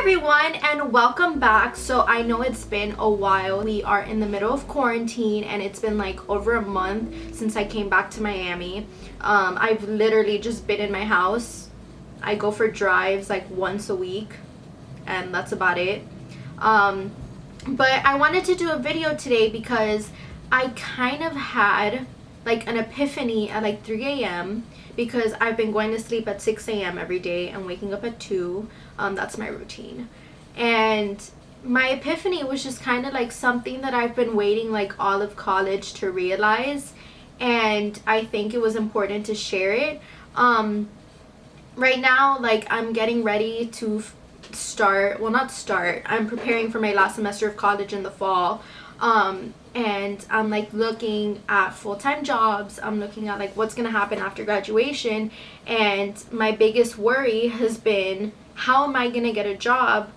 everyone, and welcome back. So I know it's been a while. We are in the middle of quarantine and it's been like over a month since I came back to Miami. I've literally just been in my house. I go for drives like once a week and that's about it. But I wanted to do a video today because I kind of had like an epiphany at like 3 a.m. because I've been going to sleep at 6 a.m. every day and waking up at 2. That's my routine. And my epiphany was just kind of like something that I've been waiting like all of college to realize, and I think it was important to share it. Right now, like, I'm getting ready to I'm preparing for my last semester of college in the fall. And I'm like looking at full-time jobs. I'm looking at like what's gonna happen after graduation, and my biggest worry has been, how am I gonna get a job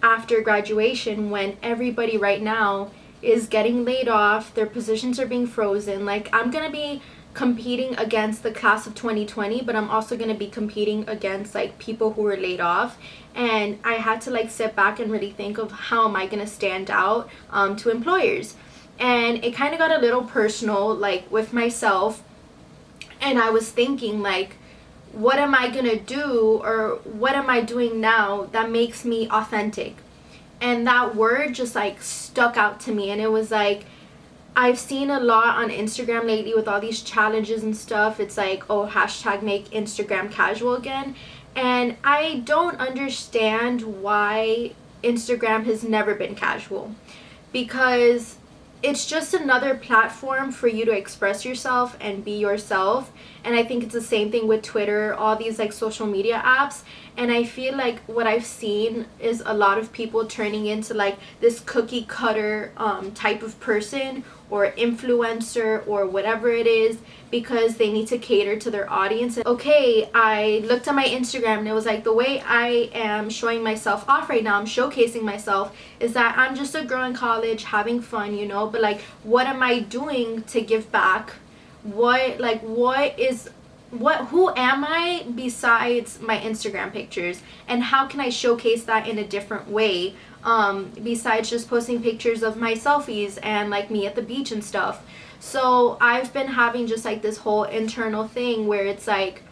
after graduation when everybody right now is getting laid off, their positions are being frozen. Like, I'm gonna be competing against the class of 2020, but I'm also going to be competing against like people who were laid off, and I had to like sit back and really think of how am I going to stand out to employers. And it kind of got a little personal, like with myself, and I was thinking like, what am I going to do, or what am I doing now that makes me authentic? And that word just like stuck out to me, and it was like, I've seen a lot on Instagram lately with all these challenges and stuff. It's like, oh, hashtag make Instagram casual again. And I don't understand why Instagram has never been casual, because it's just another platform for you to express yourself and be yourself. And I think it's the same thing with Twitter, all these like social media apps. And I feel like what I've seen is a lot of people turning into like this cookie cutter type of person or influencer or whatever it is, because they need to cater to their audience. Okay, I looked at my Instagram and it was like, the way I am showing myself off right now, I'm showcasing myself, is that I'm just a girl in college having fun, you know, but like, what am I doing to give back? Who am I besides my Instagram pictures, and how can I showcase that in a different way, besides just posting pictures of my selfies and like me at the beach and stuff. So I've been having just like this whole internal thing where it's like,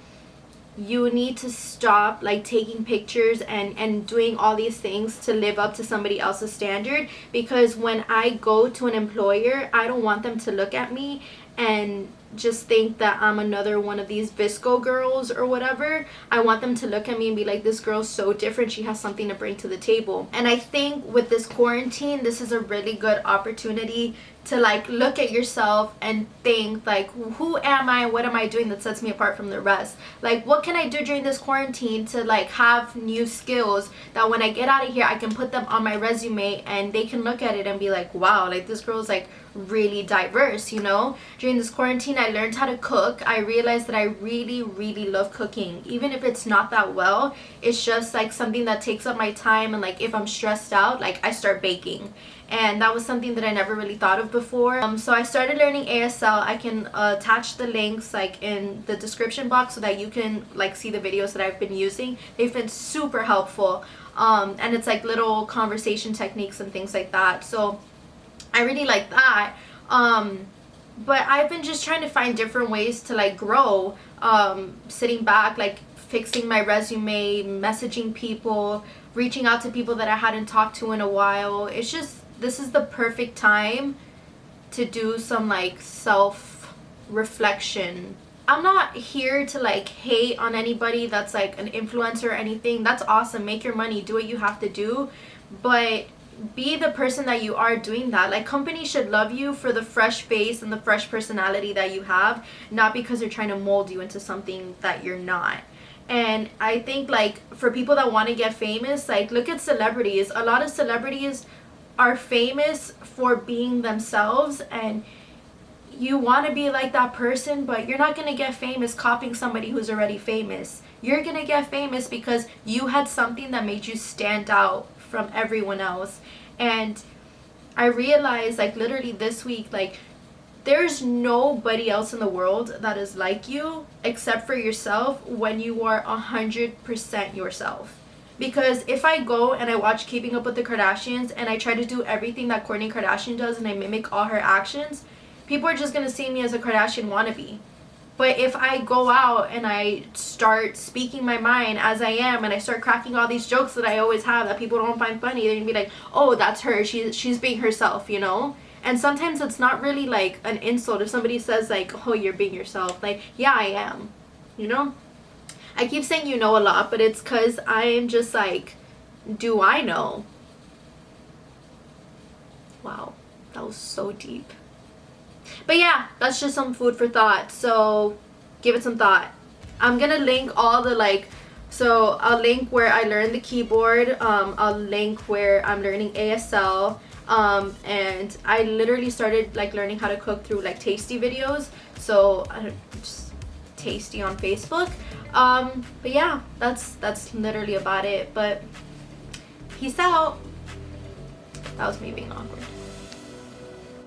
you need to stop like taking pictures and doing all these things to live up to somebody else's standard, because when I go to an employer, I don't want them to look at me and just think that I'm another one of these Visco girls or whatever. I want them to look at me and be like, this girl's so different, she has something to bring to the table. And I think with this quarantine, this is a really good opportunity to like look at yourself and think like, who am I, what am I doing that sets me apart from the rest? Like, what can I do during this quarantine to like have new skills that when I get out of here, I can put them on my resume and they can look at it and be like, wow, like this girl's like really diverse, you know? During this quarantine, I learned how to cook. I realized that I really, really love cooking. Even if it's not that well, it's just like something that takes up my time, and like if I'm stressed out, like I start baking. And that was something that I never really thought of before. So I started learning ASL. I can attach the links like in the description box so that you can like see the videos that I've been using. They've been super helpful. And it's like little conversation techniques and things like that. So I really like that. But I've been just trying to find different ways to like grow, sitting back, like fixing my resume, messaging people, reaching out to people that I hadn't talked to in a while. It's just, this is the perfect time to do some like self-reflection. I'm not here to like hate on anybody that's like an influencer or anything. That's awesome. Make your money, do what you have to do, but be the person that you are doing that. Like, companies should love you for the fresh face and the fresh personality that you have, not because they're trying to mold you into something that you're not. And I think like for people that want to get famous, like look at celebrities. A lot of celebrities are famous for being themselves, and you want to be like that person, but you're not going to get famous copying somebody who's already famous. You're going to get famous because you had something that made you stand out from everyone else. And I realized like literally this week, like there's nobody else in the world that is like you except for yourself when you are 100% yourself. Because if I go and I watch Keeping Up with the Kardashians and I try to do everything that Kourtney Kardashian does and I mimic all her actions, people are just going to see me as a Kardashian wannabe. But if I go out and I start speaking my mind as I am and I start cracking all these jokes that I always have that people don't find funny, they're going to be like, oh, that's her. She's being herself, you know? And sometimes it's not really like an insult if somebody says like, oh, you're being yourself. Like, yeah, I am, you know? I keep saying you know a lot, but it's because I am just like, do I know? Wow, that was so deep. But yeah, that's just some food for thought. So give it some thought. I'm gonna link all the like, so I'll link where I learned the keyboard. I'll link where I'm learning ASL. And I literally started like learning how to cook through like Tasty videos. So just Tasty on Facebook. But yeah, that's literally about it. But peace out. That was me being awkward.